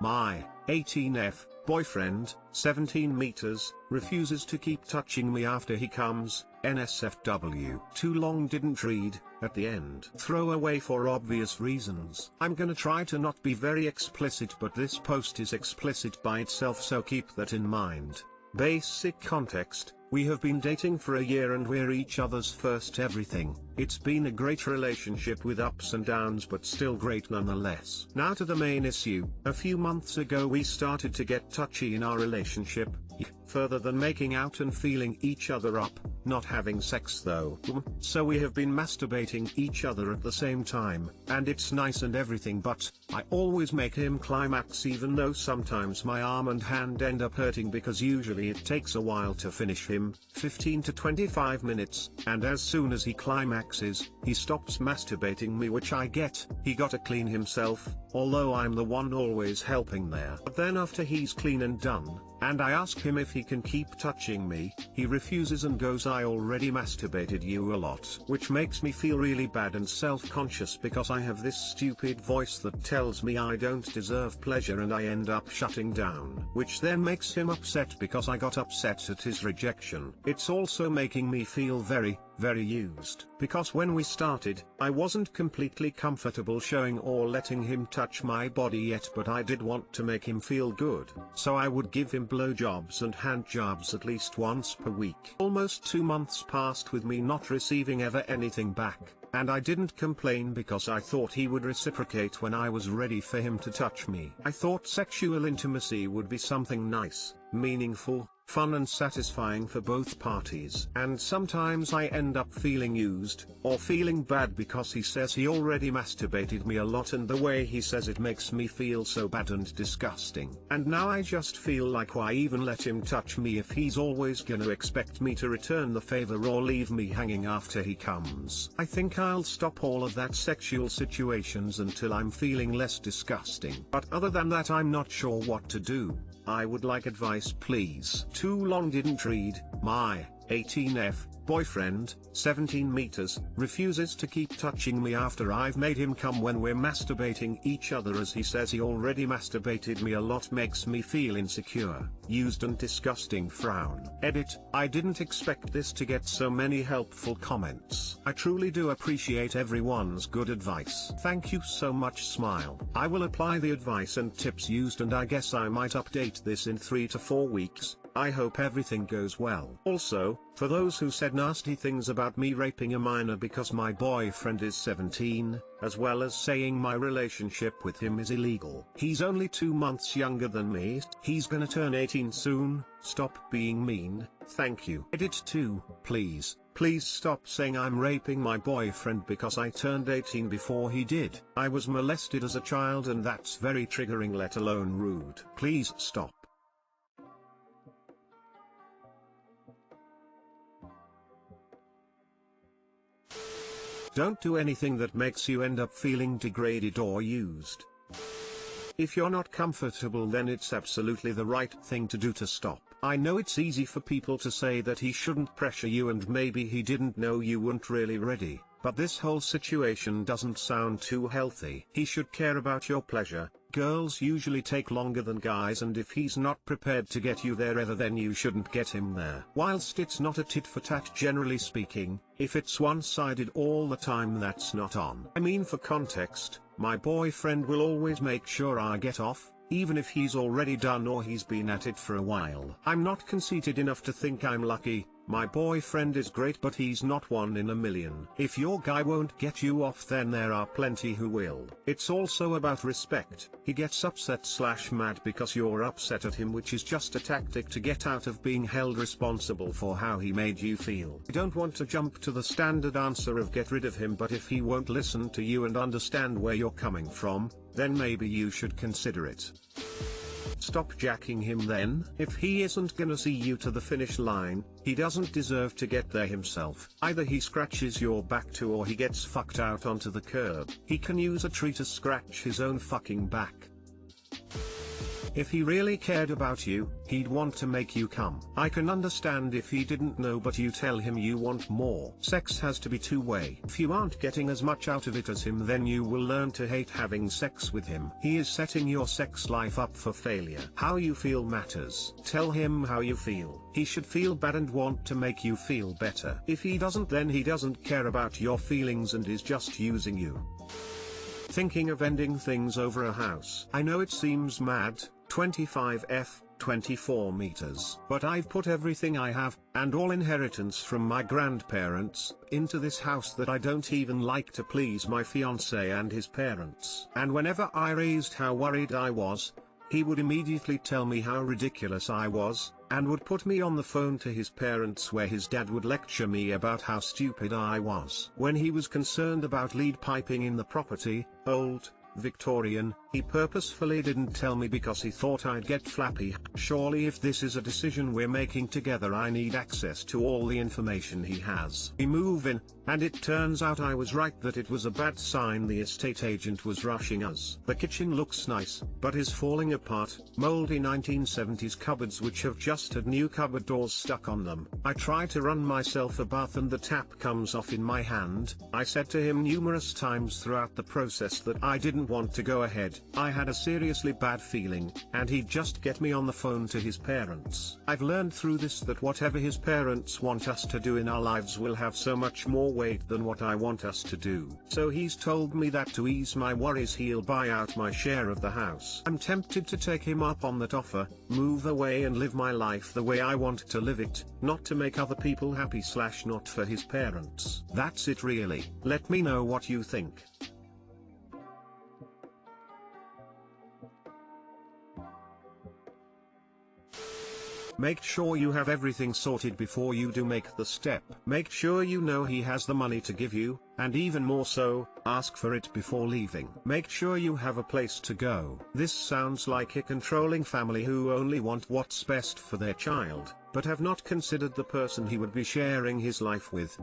My 18F boyfriend, 17 meters, refuses to keep touching me after he comes. NSFW. Too long didn't read. At the end. Throw away for obvious reasons. I'm gonna try to not be very explicit, but this post is explicit by itself, so keep that in mind. Basic context: we have been dating for a year and we're each other's first everything. It's been a great relationship with ups and downs, but still great nonetheless. Now to the main issue. A few months ago we started to get touchy in our relationship. Further than making out and feeling each other up, not having sex though. So we have been masturbating each other at the same time, and it's nice and everything, but I always make him climax, even though sometimes my arm and hand end up hurting because usually it takes a while to finish him, 15 to 25 minutes, and as soon as he climaxes, he stops masturbating me, which I get. He gotta clean himself, although I'm the one always helping there. But then after he's clean and done, and I ask him if he can keep touching me, he refuses and goes, "I already masturbated you a lot." Which makes me feel really bad and self-conscious because I have this stupid voice that tells me I don't deserve pleasure, and I end up shutting down. Which then makes him upset because I got upset at his rejection. It's also making me feel very used. Because when we started, I wasn't completely comfortable showing or letting him touch my body yet, but I did want to make him feel good. So I would give him blowjobs and hand jobs at least once per week. Almost 2 months passed with me not receiving ever anything back, and I didn't complain because I thought he would reciprocate when I was ready for him to touch me. I thought sexual intimacy would be something nice, meaningful, fun and satisfying for both parties. And sometimes I end up feeling used, or feeling bad because he says he already masturbated me a lot, and the way he says it makes me feel so bad and disgusting. And now I just feel like, why even let him touch me if he's always gonna expect me to return the favor or leave me hanging after he comes? I think I'll stop all of that sexual situations until I'm feeling less disgusting. But other than that, I'm not sure what to do. I would like advice, please. Too long didn't read. My 18F boyfriend, 17 meters, refuses to keep touching me after I've made him come when we're masturbating each other, as he says he already masturbated me a lot. Makes me feel insecure, used and disgusting. Frown. Edit. I didn't expect this to get so many helpful comments. I truly do appreciate everyone's good advice. Thank you so much. Smile. I will apply the advice and tips used, and I guess I might update this in 3 to 4 weeks. I hope everything goes well. Also, for those who said nasty things about me raping a minor because my boyfriend is 17, as well as saying my relationship with him is illegal. He's only 2 months younger than me. He's gonna turn 18 soon. Stop being mean. Thank you. Edit 2, please. Please stop saying I'm raping my boyfriend because I turned 18 before he did. I was molested as a child, and that's very triggering, let alone rude. Please stop. Don't do anything that makes you end up feeling degraded or used. If you're not comfortable, then it's absolutely the right thing to do to stop. I know it's easy for people to say that he shouldn't pressure you and maybe he didn't know you weren't really ready, but this whole situation doesn't sound too healthy. He should care about your pleasure. Girls usually take longer than guys, and if he's not prepared to get you there ever, then you shouldn't get him there. Whilst it's not a tit for tat generally speaking, if it's one-sided all the time, that's not on. I mean, for context, my boyfriend will always make sure I get off, even if he's already done or he's been at it for a while. I'm not conceited enough to think I'm lucky. My boyfriend is great, but he's not 1 in a million. If your guy won't get you off, then there are plenty who will. It's also about respect. He gets upset/mad because you're upset at him, which is just a tactic to get out of being held responsible for how he made you feel. I don't want to jump to the standard answer of get rid of him, but if he won't listen to you and understand where you're coming from, then maybe you should consider it. Stop jacking him then. If he isn't gonna see you to the finish line, he doesn't deserve to get there himself. Either he scratches your back too, or he gets fucked out onto the curb. He can use a tree to scratch his own fucking back. If he really cared about you, he'd want to make you come. I can understand if he didn't know, but you tell him you want more. Sex has to be two-way. If you aren't getting as much out of it as him, then you will learn to hate having sex with him. He is setting your sex life up for failure. How you feel matters. Tell him how you feel. He should feel bad and want to make you feel better. If he doesn't, then he doesn't care about your feelings and is just using you. Thinking of ending things over a house. I know it seems mad, 25F, 24 meters. But I've put everything I have, and all inheritance from my grandparents, into this house that I don't even like to please my fiancé and his parents. And whenever I raised how worried I was, he would immediately tell me how ridiculous I was, and would put me on the phone to his parents where his dad would lecture me about how stupid I was. When he was concerned about lead piping in the property, old, Victorian, he purposefully didn't tell me because he thought I'd get flappy. Surely if this is a decision we're making together, I need access to all the information he has. We move in, and it turns out I was right that it was a bad sign the estate agent was rushing us. The kitchen looks nice, but is falling apart, moldy 1970s cupboards which have just had new cupboard doors stuck on them. I try to run myself a bath and the tap comes off in my hand. I said to him numerous times throughout the process that I didn't want to go ahead. I had a seriously bad feeling, and he'd just get me on the phone to his parents. I've learned through this that whatever his parents want us to do in our lives will have so much more weight than what I want us to do. So he's told me that to ease my worries he'll buy out my share of the house. I'm tempted to take him up on that offer, move away and live my life the way I want to live it, not to make other people happy / not for his parents. That's it really. Let me know what you think. Make sure you have everything sorted before you do make the step. Make sure you know he has the money to give you, and even more so, ask for it before leaving. Make sure you have a place to go. This sounds like a controlling family who only want what's best for their child, but have not considered the person he would be sharing his life with.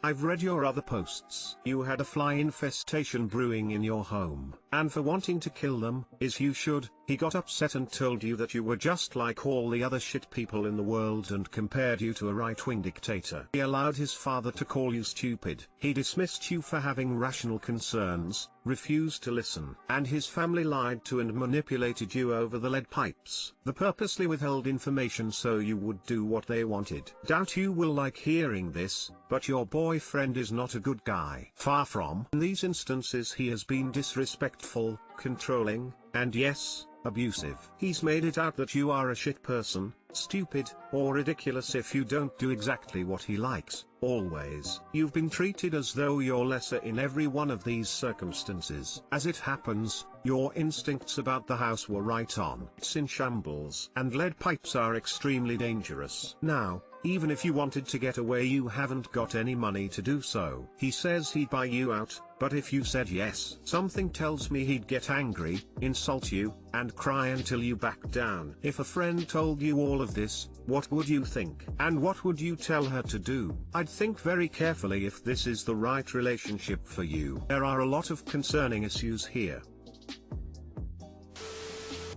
I've read your other posts. You had a fly infestation brewing in your home, and for wanting to kill them, as you should, he got upset and told you that you were just like all the other shit people in the world and compared you to a right-wing dictator. He allowed his father to call you stupid. He dismissed you for having rational concerns, refused to listen, and his family lied to and manipulated you over the lead pipes. They purposely withheld information so you would do what they wanted. Doubt you will like hearing this, but your boyfriend is not a good guy. Far from. In these instances he has been disrespectful, controlling, and yes, abusive. He's made it out that you are a shit person, stupid, or ridiculous if you don't do exactly what he likes, always. You've been treated as though you're lesser in every one of these circumstances. As it happens, your instincts about the house were right on. It's in shambles, and lead pipes are extremely dangerous. Now, even if you wanted to get away, you haven't got any money to do so. He says he'd buy you out, but if you said yes, something tells me he'd get angry, insult you, and cry until you back down. If a friend told you all of this, what would you think? And what would you tell her to do? I'd think very carefully if this is the right relationship for you. There are a lot of concerning issues here.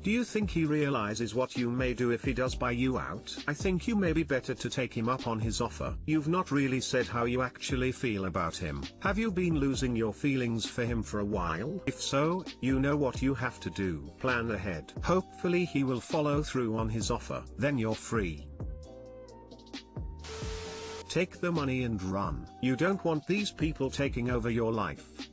Do you think he realizes what you may do if he does buy you out? I think you may be better to take him up on his offer. You've not really said how you actually feel about him. Have you been losing your feelings for him for a while? If so, you know what you have to do. Plan ahead. Hopefully he will follow through on his offer. Then you're free. Take the money and run. You don't want these people taking over your life.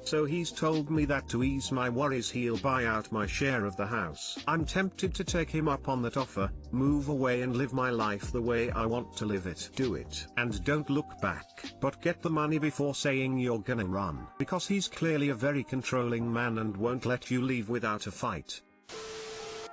So he's told me that to ease my worries he'll buy out my share of the house. I'm tempted to take him up on that offer, move away and live my life the way I want to live it. Do it. And don't look back. But get the money before saying you're gonna run. Because he's clearly a very controlling man and won't let you leave without a fight.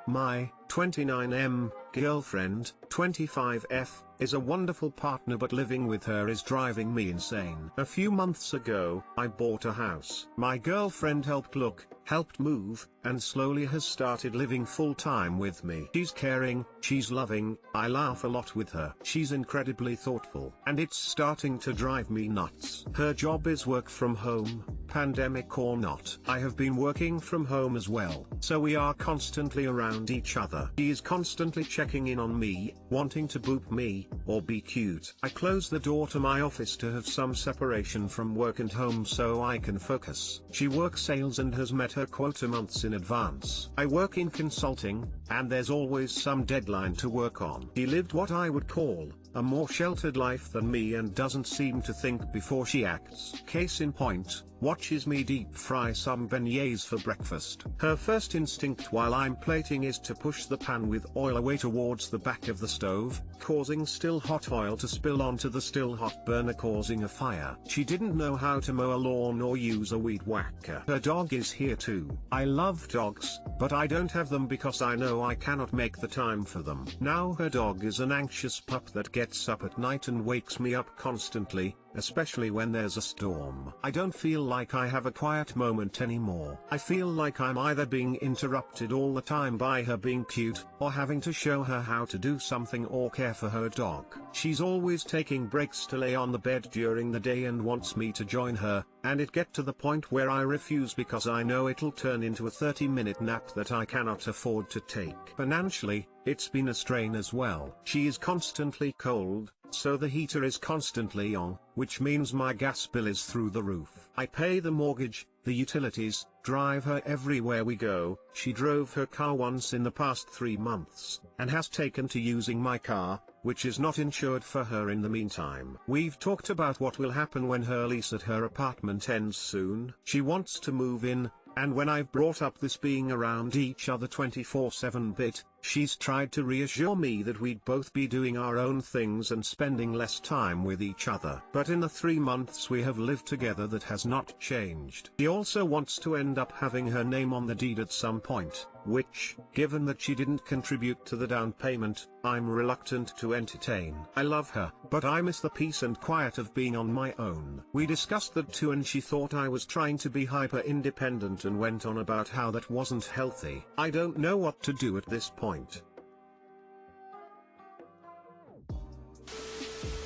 My 29M girlfriend, 25F, is a wonderful partner, but living with her is driving me insane. A few months ago, I bought a house. My girlfriend helped look, helped move, and slowly has started living full-time with me. She's caring, she's loving, I laugh a lot with her. She's incredibly thoughtful, and it's starting to drive me nuts. Her job is work from home, pandemic or not. I have been working from home as well, so we are constantly around each other. She is constantly checking in on me, wanting to boop me, or be cute. I close the door to my office to have some separation from work and home so I can focus. She works sales and has met her quota months in advance. I work in consulting, and there's always some deadline to work on. She lived what I would call a more sheltered life than me and doesn't seem to think before she acts. Case in point, watches me deep fry some beignets for breakfast. Her first instinct while I'm plating is to push the pan with oil away towards the back of the stove, causing still hot oil to spill onto the still hot burner, causing a fire. She didn't know how to mow a lawn or use a weed whacker. Her dog is here too. I love dogs, but I don't have them because I know I cannot make the time for them. Now her dog is an anxious pup that gets up at night and wakes me up constantly, especially when there's a storm. I don't feel like I have a quiet moment anymore. I feel like I'm either being interrupted all the time by her being cute, or having to show her how to do something or care for her dog. She's always taking breaks to lay on the bed during the day and wants me to join her, and it get to the point where I refuse because I know it'll turn into a 30-minute nap that I cannot afford to take. Financially, it's been a strain as well. She is constantly cold, so the heater is constantly on, which means my gas bill is through the roof. I pay the mortgage, the utilities, drive her everywhere we go. She drove her car once in the past 3 months, and has taken to using my car, which is not insured for her in the meantime. We've talked about what will happen when her lease at her apartment ends soon. She wants to move in, and when I've brought up this being around each other 24/7 bit, she's tried to reassure me that we'd both be doing our own things and spending less time with each other. But in the 3 months we have lived together, that has not changed. She also wants to end up having her name on the deed at some point, which, given that she didn't contribute to the down payment, I'm reluctant to entertain. I love her, but I miss the peace and quiet of being on my own. We discussed that too, and she thought I was trying to be hyper independent and went on about how that wasn't healthy. I don't know what to do at this point.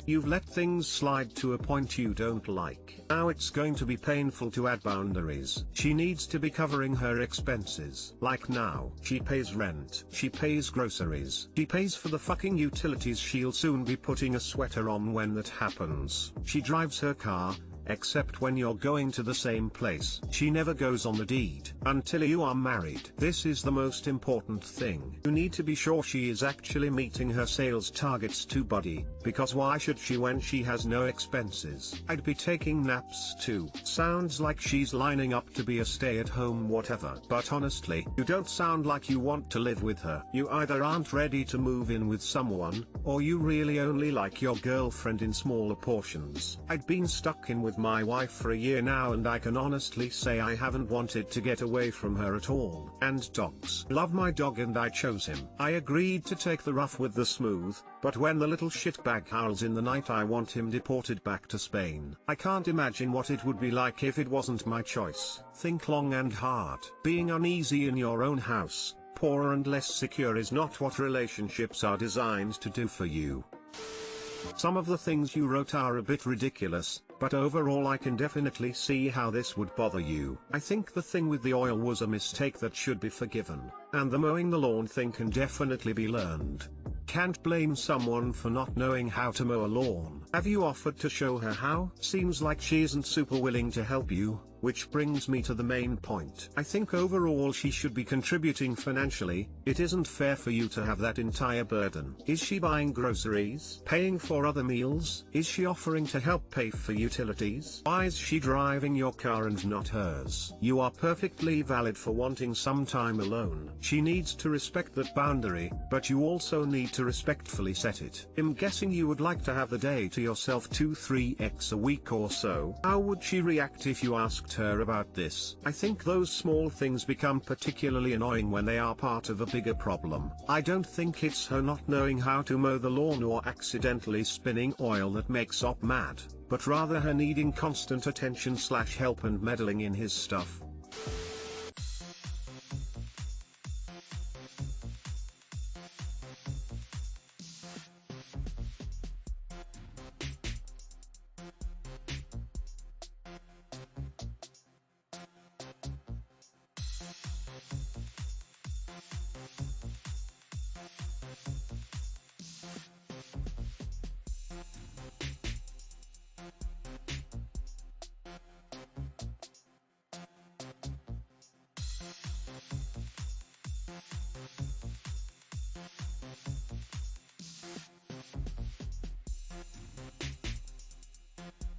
You've let things slide to a point you don't like. Now it's going to be painful to add boundaries. She needs to be covering her expenses. Like now, she pays rent. She pays groceries. She pays for the fucking utilities. She'll soon be putting a sweater on when that happens. She drives her car, except when you're going to the same place. She never goes on the deed until you are married. This is the most important thing. You need to be sure she is actually meeting her sales targets too, buddy, because why should she when she has no expenses? I'd be taking naps too. Sounds like she's lining up to be a stay-at-home whatever. But honestly, you don't sound like you want to live with her. You either aren't ready to move in with someone, or you really only like your girlfriend in smaller portions. I'd been stuck in with my wife for a year now, and I can honestly say I haven't wanted to get away from her at all. And dogs. Love my dog and I chose him. I agreed to take the rough with the smooth, but when the little shitbag howls in the night I want him deported back to Spain. I can't imagine what it would be like if it wasn't my choice. Think long and hard. Being uneasy in your own house, poorer and less secure, is not what relationships are designed to do for you. Some of the things you wrote are a bit ridiculous, but overall I can definitely see how this would bother you. I think the thing with the oil was a mistake that should be forgiven, and the mowing the lawn thing can definitely be learned. Can't blame someone for not knowing how to mow a lawn. Have you offered to show her how? Seems like she isn't super willing to help you, which brings me to the main point. I think overall she should be contributing financially. It isn't fair for you to have that entire burden. Is she buying groceries? Paying for other meals? Is she offering to help pay for utilities? Why is she driving your car and not hers? You are perfectly valid for wanting some time alone. She needs to respect that boundary, but you also need to respectfully set it. I'm guessing you would like to have the day to yourself 2-3x a week or so. How would she react if you asked her about this? I think those small things become particularly annoying when they are part of a bigger problem. I don't think it's her not knowing how to mow the lawn or accidentally spinning oil that makes Op mad, but rather her needing constant attention/help and meddling in his stuff.